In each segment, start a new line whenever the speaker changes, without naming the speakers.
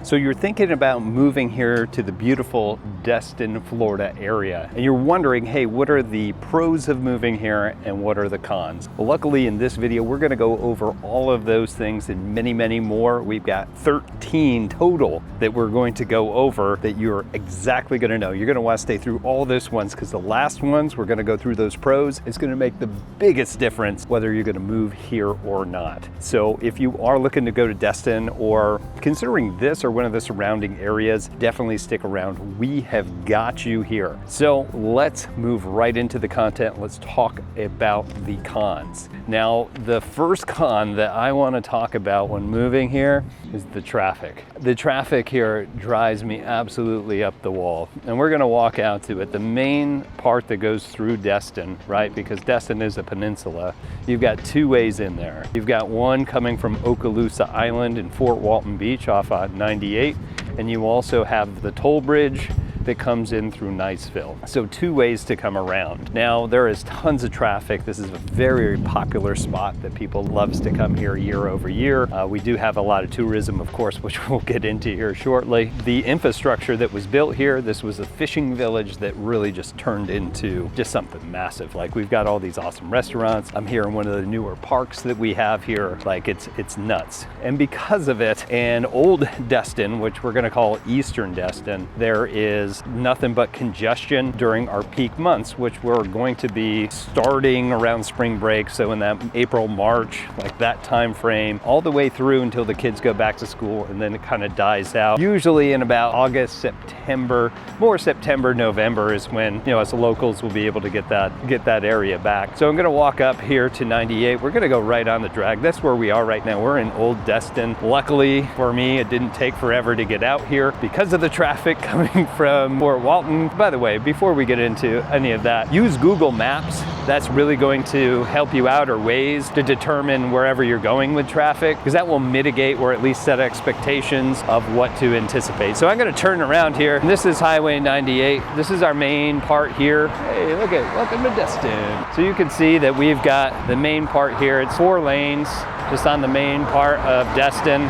So you're thinking about moving here to the beautiful Destin, Florida area, and you're wondering, hey, what are the pros of moving here and what are the cons? Well, luckily in this video, we're gonna go over all of those things and many, many more. We've got 13 total that we're going to go over that you're exactly gonna know. You're gonna wanna stay through all those ones because the last ones, we're gonna go through those pros. It's gonna make the biggest difference whether you're gonna move here or not. So if you are looking to go to Destin or considering this or one of the surrounding areas, definitely stick around. We have got you here. So let's move right into the content. Let's talk about the cons. Now, the first con that I want to talk about when moving here is the traffic. The traffic here drives me absolutely up the wall, and we're going to walk out to it. The main part that goes through Destin, right, because Destin is a peninsula, you've got two ways in there. You've got one coming from Okaloosa Island in Fort Walton Beach off 98, and you also have the toll bridge that comes in through Niceville. So two ways to come around. Now, there is tons of traffic. This is a very popular spot that people loves to come here year over year. We do have a lot of tourism, of course, which we'll get into here shortly. The infrastructure that was built here, this was a fishing village that really just turned into just something massive. Like, we've got all these awesome restaurants. I'm here in one of the newer parks that we have here. Like, it's nuts. And because of it, in Old Destin, which we're gonna call Eastern Destin, there is nothing but congestion during our peak months, which we're going to be starting around spring break. So in that April, March, like that time frame, all the way through until the kids go back to school, and then it kind of dies out. Usually in about August, September, more September, November is when, you know, us locals will be able to get that area back. So I'm gonna walk up here to 98. We're gonna go right on the drag. That's where we are right now. We're in Old Destin. Luckily for me, it didn't take forever to get out here because of the traffic coming from Fort Walton. By the way, before we get into any of that, use Google Maps. That's really going to help you out, or Waze, to determine wherever you're going with traffic, because that will mitigate or at least set expectations of what to anticipate. So I'm going to turn around here. This is Highway 98. This is our main part here. Hey, look at, welcome to Destin. So you can see that we've got the main part here. It's 4 lanes just on the main part of Destin.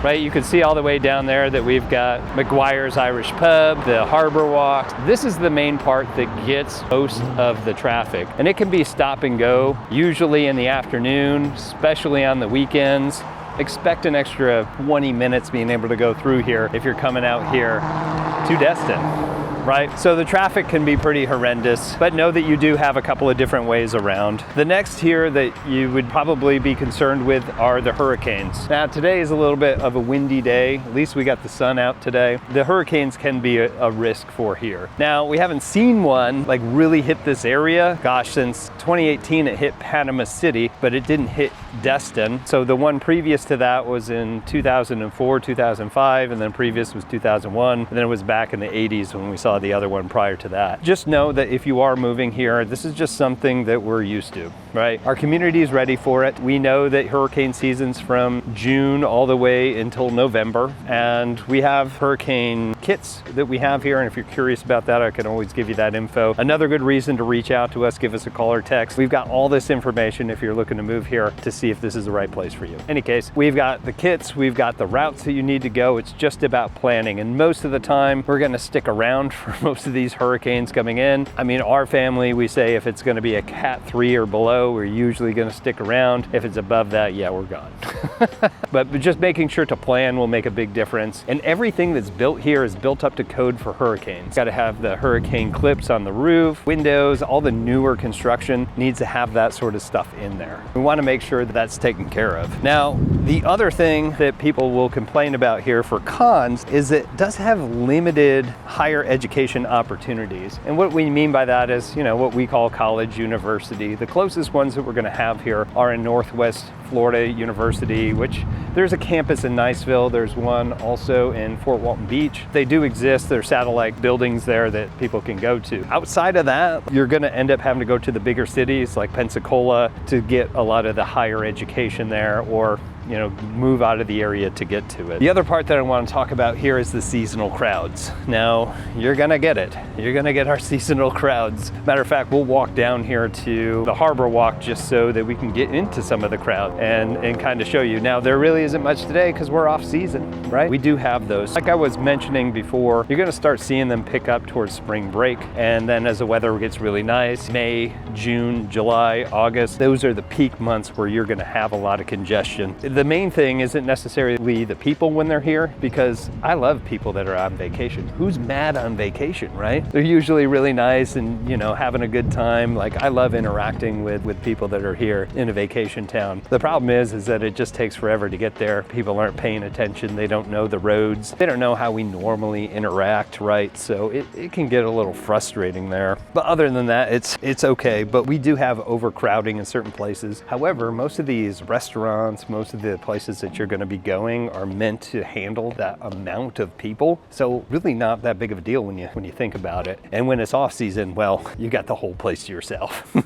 Right, you can see all the way down there that we've got McGuire's Irish Pub, the Harbor Walk. This is the main part that gets most of the traffic. And it can be stop and go, usually in the afternoon, especially on the weekends. Expect an extra 20 minutes being able to go through here if you're coming out here to Destin. Right? So the traffic can be pretty horrendous, but know that you do have a couple of different ways around. The next here that you would probably be concerned with are the hurricanes. Now, today is a little bit of a windy day. At least we got the sun out today. The hurricanes can be a risk for here. Now, we haven't seen one like really hit this area. Gosh, since 2018 it hit Panama City, but it didn't hit Destin. So the one previous to that was in 2004, 2005, and then previous was 2001. And then it was back in the 80s when we saw the other one prior to that. Just know that if you are moving here, this is just something that we're used to, right? Our community is ready for it. We know that hurricane season's from June all the way until November, and we have hurricane kits that we have here, and if you're curious about that, I can always give you that info. Another good reason to reach out to us, give us a call or text. We've got all this information if you're looking to move here to see if this is the right place for you. In any case, we've got the kits, we've got the routes that you need to go. It's just about planning, and most of the time, we're gonna stick around for most of these hurricanes coming in. I mean, our family, we say if it's gonna be a Cat 3 or below, we're usually gonna stick around. If it's above that, yeah, we're gone. But just making sure to plan will make a big difference. And everything that's built here is built up to code for hurricanes. Got to have the hurricane clips on the roof, windows, all the newer construction needs to have that sort of stuff in there. We want to make sure that that's taken care of. Now, the other thing that people will complain about here for cons is it does have limited higher education opportunities. And what we mean by that is, you know, what we call college, university. The closest ones that we're going to have here are in Northwest Florida University, which there's a campus in Niceville. There's one also in Fort Walton Beach. They do exist. There are satellite buildings there that people can go to. Outside of that, you're going to end up having to go to the bigger cities like Pensacola to get a lot of the higher education there, or you know, move out of the area to get to it. The other part that I want to talk about here is the seasonal crowds. Now, you're gonna get it. You're gonna get our seasonal crowds. Matter of fact, we'll walk down here to the Harbor Walk just so that we can get into some of the crowd. and kind of show you. Now, there really isn't much today because we're off season, right? We do have those. Like I was mentioning before, you're gonna start seeing them pick up towards spring break. And then as the weather gets really nice, May, June, July, August, those are the peak months where you're gonna have a lot of congestion. The main thing isn't necessarily the people when they're here, because I love people that are on vacation. Who's mad on vacation, right? They're usually really nice and, you know, having a good time. Like, I love interacting with people that are here in a vacation town. The problem is that it just takes forever to get there. People aren't paying attention. They don't know the roads. They don't know how we normally interact, right? So it can get a little frustrating there. But other than that, it's okay. But we do have overcrowding in certain places. However, most of these restaurants, most of the places that you're going to be going are meant to handle that amount of people. So really not that big of a deal when you think about it. And when it's off season, well, you got the whole place to yourself.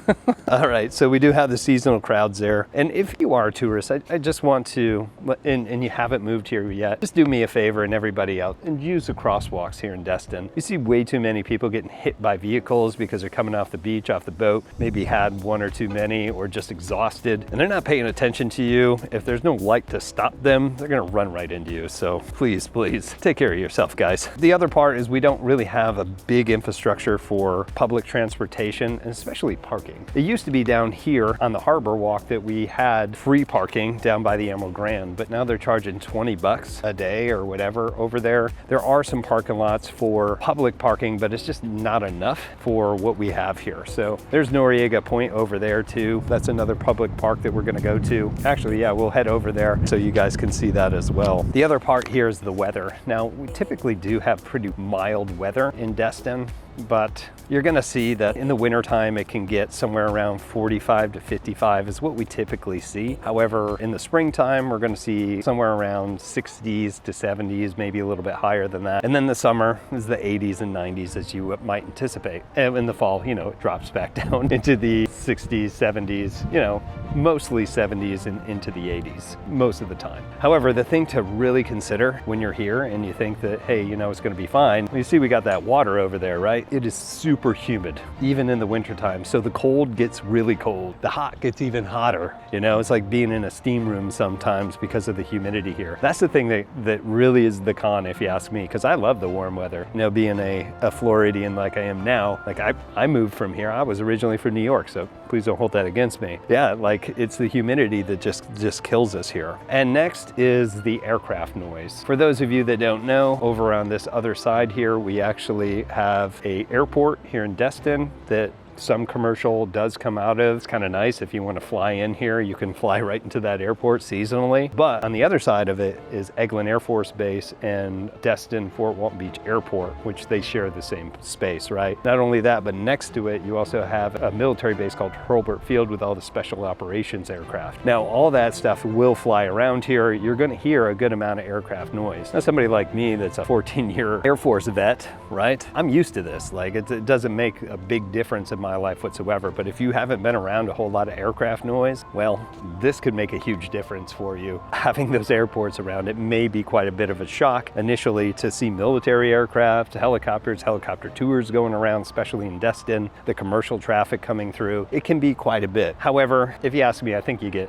All right, so we do have the seasonal crowds there. And if you are a tourist, I just want to, and you haven't moved here yet, just do me a favor and everybody else, and use the crosswalks here in Destin. You see way too many people getting hit by vehicles because they're coming off the beach, off the boat, maybe had one or too many, or just exhausted, and they're not paying attention to you. If there's no light to stop them, they're gonna run right into you. So please, please take care of yourself, guys. The other part is we don't really have a big infrastructure for public transportation, and especially parking. It used to be down here on the harbor walk that we had free parking down by the Emerald Grand, but now they're charging 20 bucks a day or whatever over there. There are some parking lots for public parking, but it's just not enough for what we have here. So there's Noriega Point over there too. That's another public park that we're gonna go to. Actually, yeah, we'll head over there so you guys can see that as well. The other part here is the weather. Now, we typically do have pretty mild weather in Destin, but you're gonna see that in the wintertime it can get somewhere around 45 to 55 is what we typically see. However, in the springtime we're gonna see somewhere around 60s to 70s, maybe a little bit higher than that. And then the summer is the 80s and 90s as you might anticipate. And in the fall, you know, it drops back down into the 60s, 70s, you know, mostly 70s and into the 80s most of the time. However, the thing to really consider when you're here and you think that, hey, you know, it's gonna be fine, you see we got that water over there, right? It is super humid, even in the wintertime. So the cold gets really cold. The hot gets even hotter. You know, it's like being in a steam room sometimes because of the humidity here. That's the thing that really is the con, if you ask me, because I love the warm weather. You know, being a Floridian like I am now, like I moved from here. I was originally from New York, so please don't hold that against me. Yeah, like it's the humidity that just kills us here. And next is the aircraft noise. For those of you that don't know, over on this other side here, we actually have a airport here in Destin that some commercial does come out of. It's kind of nice if you want to fly in here, you can fly right into that airport seasonally. But on the other side of it is Eglin Air Force Base and Destin-Fort Walton Beach Airport, which they share the same space, right? Not only that, but next to it, you also have a military base called Hurlburt Field with all the special operations aircraft. Now, all that stuff will fly around here. You're going to hear a good amount of aircraft noise. Now, somebody like me that's a 14-year Air Force vet, right? I'm used to this. Like, it doesn't make a big difference in my life whatsoever, but if you haven't been around a whole lot of aircraft noise, well, this could make a huge difference for you. Having those airports around it may be quite a bit of a shock initially to see military aircraft, helicopters, helicopter tours going around, especially in Destin, the commercial traffic coming through. It can be quite a bit. However, if you ask me, I think you get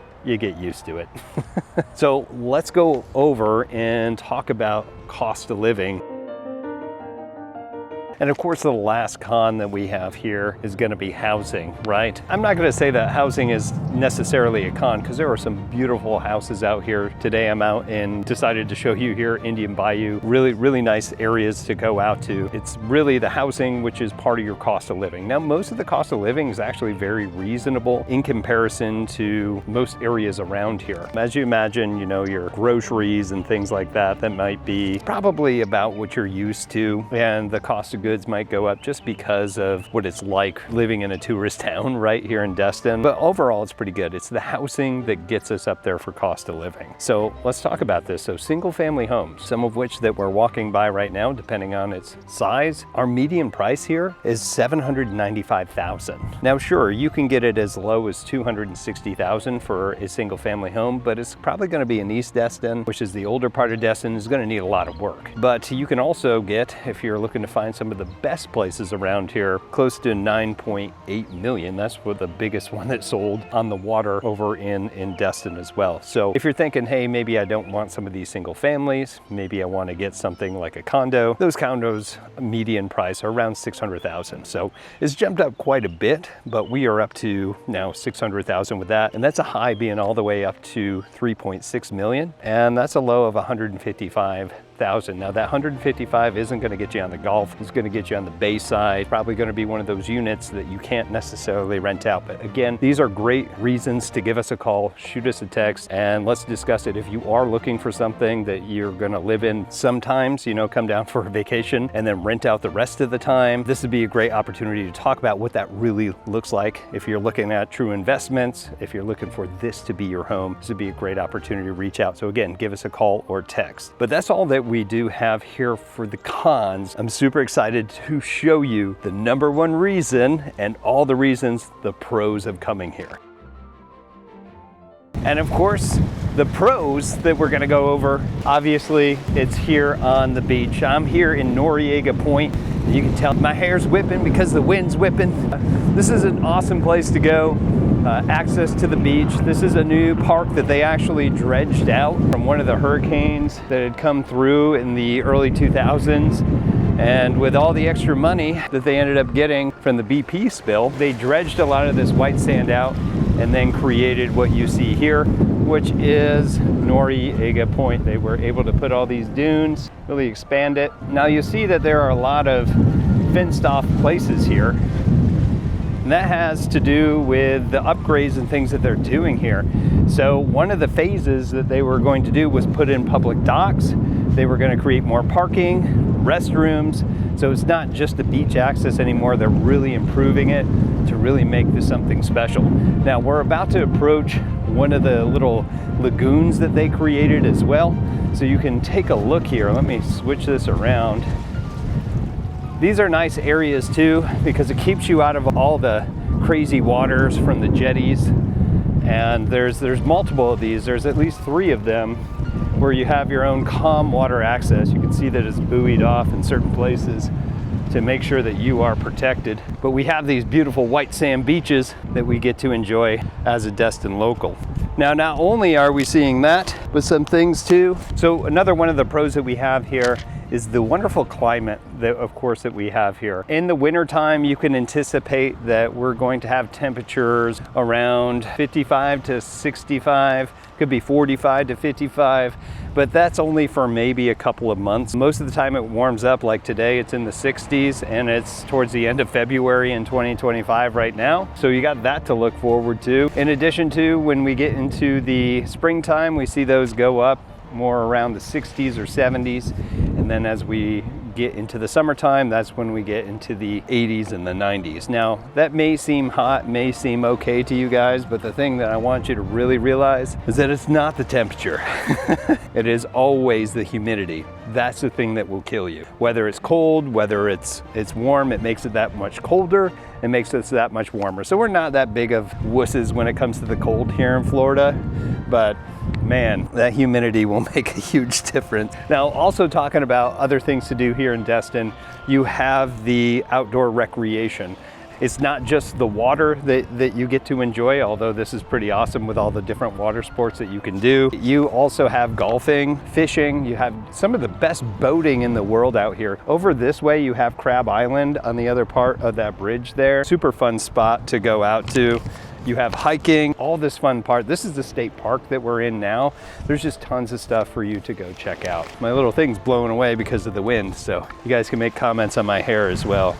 used to it. So let's go over and talk about cost of living. And of course, the last con that we have here is going to be housing, right? I'm not going to say that housing is necessarily a con because there are some beautiful houses out here. Today I'm out and decided to show you here Indian Bayou, really nice areas to go out to. It's really the housing which is part of your cost of living. Now, most of the cost of living is actually very reasonable in comparison to most areas around here. As you imagine, you know, your groceries and things like that might be probably about what you're used to, and the cost of goods might go up just because of what it's like living in a tourist town right here in Destin. But overall, it's pretty good. It's the housing that gets us up there for cost of living. So let's talk about this. So single family homes, some of which that we're walking by right now, depending on its size, our median price here is $795,000. Now, sure, you can get it as low as $260,000 for a single family home, but it's probably going to be in East Destin, which is the older part of Destin, is going to need a lot of work. But you can also get, if you're looking to find somebody of the best places around here, close to 9.8 million. That's for the biggest one that sold on the water over in Destin as well. So if you're thinking, hey, maybe I don't want some of these single families, maybe I want to get something like a condo, those condos median price are around 600,000. So it's jumped up quite a bit, but we are up to now 600,000 with that. And that's a high being all the way up to 3.6 million. And that's a low of 155,000. Now that 155 isn't going to get you on the golf. It's going to get you on the bay side. Probably going to be one of those units that you can't necessarily rent out. But again, these are great reasons to give us a call, shoot us a text, and let's discuss it. If you are looking for something that you're going to live in sometimes, you know, come down for a vacation and then rent out the rest of the time, this would be a great opportunity to talk about what that really looks like. If you're looking at true investments, if you're looking for this to be your home, this would be a great opportunity to reach out. So again, give us a call or text. But that's all that we do have here for the cons. I'm super excited to show you the #1 reason and all the reasons, the pros of coming here. And of course, the pros that we're gonna go over, obviously it's here on the beach. I'm here in Noriega Point. You can tell my hair's whipping because the wind's whipping. This is an awesome place to go. Access to the beach. This is a new park that they actually dredged out from one of the hurricanes that had come through in the early 2000s. And with all the extra money that they ended up getting from the BP spill, they dredged a lot of this white sand out and then created what you see here, which is Noriega Point. They were able to put all these dunes, really expand it. Now you see that there are a lot of fenced off places here. And that has to do with the upgrades and things that they're doing here. So one of the phases that they were going to do was put in public docks. They were going to create more parking, restrooms. So it's not just the beach access anymore. They're really improving it to really make this something special. Now we're about to approach one of the little lagoons that they created as well. So you can take a look here. Let me switch this around. These are nice areas too, because it keeps you out of all the crazy waters from the jetties. And there's multiple of these. There's at least 3 of them where you have your own calm water access. You can see that it's buoyed off in certain places to make sure that you are protected. But we have these beautiful white sand beaches that we get to enjoy as a Destin local. Now, not only are we seeing that, but some things too. So another one of the pros that we have here is the wonderful climate that, of course, that we have here. In the wintertime, you can anticipate that we're going to have temperatures around 55 to 65, could be 45 to 55, but that's only for maybe a couple of months. Most of the time it warms up, like today it's in the 60s and it's towards the end of February in 2025 right now. So you got that to look forward to. In addition to, when we get into the springtime, we see those go up more around the 60s or 70s. And then as we get into the summertime, that's when we get into the 80s and the 90s. Now, that may seem hot, may seem okay to you guys, but the thing that I want you to really realize is that it's not the temperature. It is always the humidity. That's the thing that will kill you. Whether it's cold, whether it's warm, it makes it that much colder. It makes us that much warmer. So we're not that big of wusses when it comes to the cold here in Florida, but man, that humidity will make a huge difference. Now, also talking about other things to do here in Destin, you have the outdoor recreation. It's not just the water that you get to enjoy, although this is pretty awesome with all the different water sports that you can do. You also have golfing, fishing, you have some of the best boating in the world out here. Over this way, you have Crab Island on the other part of that bridge there. Super fun spot to go out to. You have hiking, all this fun part. This is the state park that we're in now. There's just tons of stuff for you to go check out. My little thing's blowing away because of the wind, so you guys can make comments on my hair as well.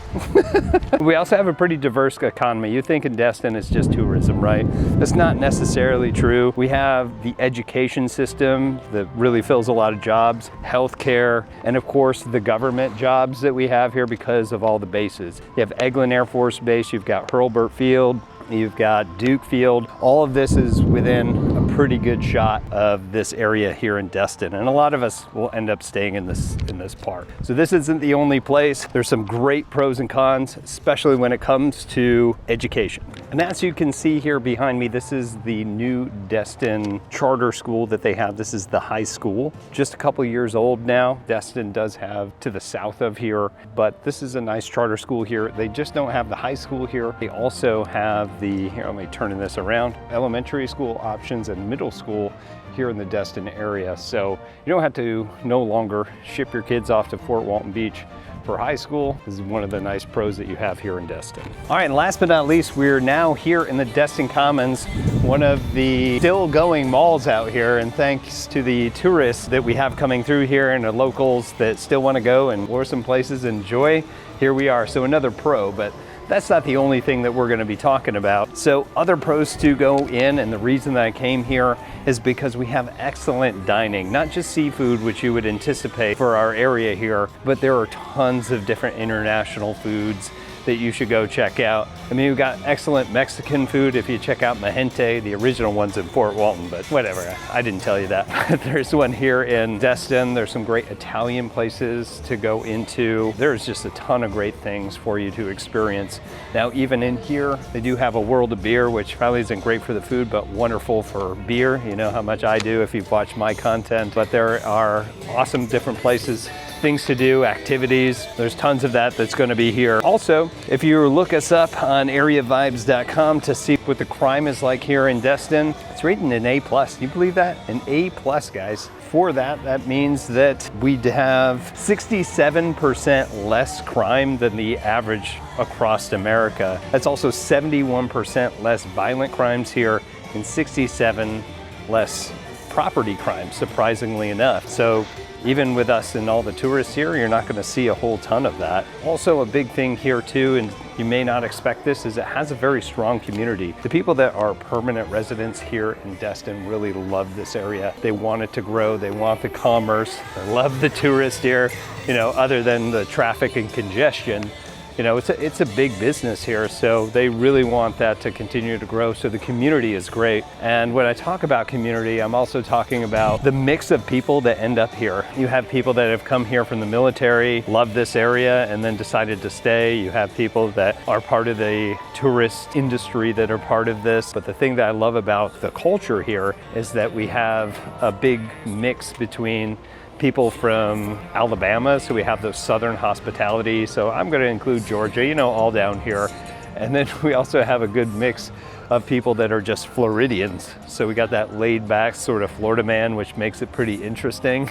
We also have a pretty diverse economy. You think in Destin it's just tourism, right? That's not necessarily true. We have the education system that really fills a lot of jobs, healthcare, and of course the government jobs that we have here because of all the bases. You have Eglin Air Force Base, you've got Hurlburt Field, you've got Duke Field. All of this is within a pretty good shot of this area here in Destin, and a lot of us will end up staying in this park. So this isn't the only place. There's some great pros and cons, especially when it comes to education. And as you can see here behind me, this is the new Destin charter school that they have. This is the high school, just a couple years old now. Destin does have to the south of here, but this is a nice charter school here. They just don't have the high school here. They also have the, here, let me turn this around, elementary school options and middle school here in the Destin area. So you don't have to no longer ship your kids off to Fort Walton Beach for high school. This is one of the nice pros that you have here in Destin. All right, and last but not least, we're now here in the Destin Commons, one of the still going malls out here. And thanks to the tourists that we have coming through here and the locals that still want to go and explore some places, enjoy, here we are. So another pro, but that's not the only thing that we're going to be talking about. So other pros to go in, and the reason that I came here is because we have excellent dining, not just seafood, which you would anticipate for our area here, but there are tons of different international foods that you should go check out. I mean, we've got excellent Mexican food if you check out Mahente. The original one's in Fort Walton, but whatever, I didn't tell you that. There's one here in Destin. There's some great Italian places to go into. There's just a ton of great things for you to experience. Now, even in here, they do have a World of Beer, which probably isn't great for the food, but wonderful for beer. You know how much I do if you've watched my content, but there are awesome different places, things to do, activities. There's tons of that that's going to be here. Also, if you look us up on areavibes.com to see what the crime is like here in Destin, it's rated an A+. Do you believe that? An A+, guys. For that, that means that we'd have 67% less crime than the average across America. That's also 71% less violent crimes here and 67 less property crimes, surprisingly enough. So even with us and all the tourists here, you're not going to see a whole ton of that. Also, a big thing here too, and you may not expect this, is it has a very strong community. The people that are permanent residents here in Destin really love this area. They want it to grow. They want the commerce. They love the tourists here, you know, other than the traffic and congestion. You know, it's a big business here, so they really want that to continue to grow. So the community is great. And when I talk about community, I'm also talking about the mix of people that end up here. You have people that have come here from the military, love this area, and then decided to stay. You have people that are part of the tourist industry that are part of this. But the thing that I love about the culture here is that we have a big mix between people from Alabama, so we have those southern hospitality. So I'm going to include Georgia, you know, all down here. And then we also have a good mix of people that are just Floridians. So we got that laid back sort of Florida man, which makes it pretty interesting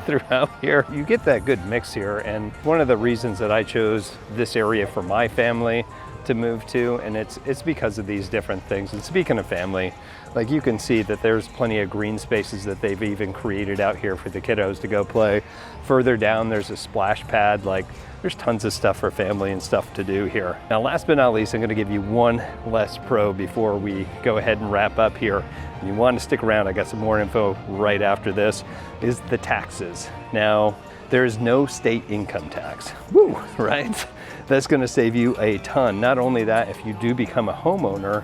throughout here. You get that good mix here. And one of the reasons that I chose this area for my family to move to, and it's because of these different things. And speaking of family, like you can see that there's plenty of green spaces that they've even created out here for the kiddos to go play. Further down, there's a splash pad. Like, there's tons of stuff for family and stuff to do here. Now, last but not least, I'm going to give you one less pro before we go ahead and wrap up here. If you want to stick around, I got some more info right after this, is the taxes. Now, there's no state income tax. Woo, right? That's going to save you a ton. Not only that, if you do become a homeowner,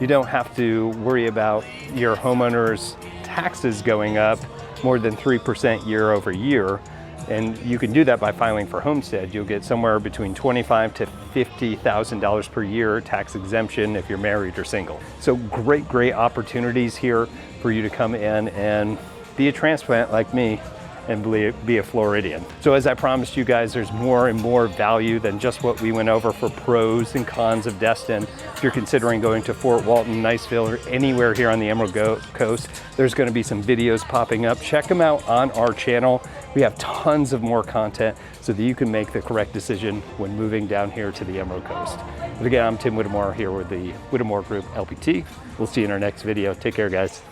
you don't have to worry about your homeowner's taxes going up more than 3% year over year. And you can do that by filing for homestead. You'll get somewhere between $25,000 to $50,000 per year tax exemption if you're married or single. So great opportunities here for you to come in and be a transplant like me and be a Floridian. So as I promised you guys, there's more and more value than just what we went over for pros and cons of Destin. If you're considering going to Fort Walton, Niceville, or anywhere here on the Emerald Coast, there's going to be some videos popping up. Check them out on our channel. We have tons of more content so that you can make the correct decision when moving down here to the Emerald Coast. But again, I'm Tim Whittemore here with the Whittemore Group LPT. We'll see you in our next video. Take care, guys.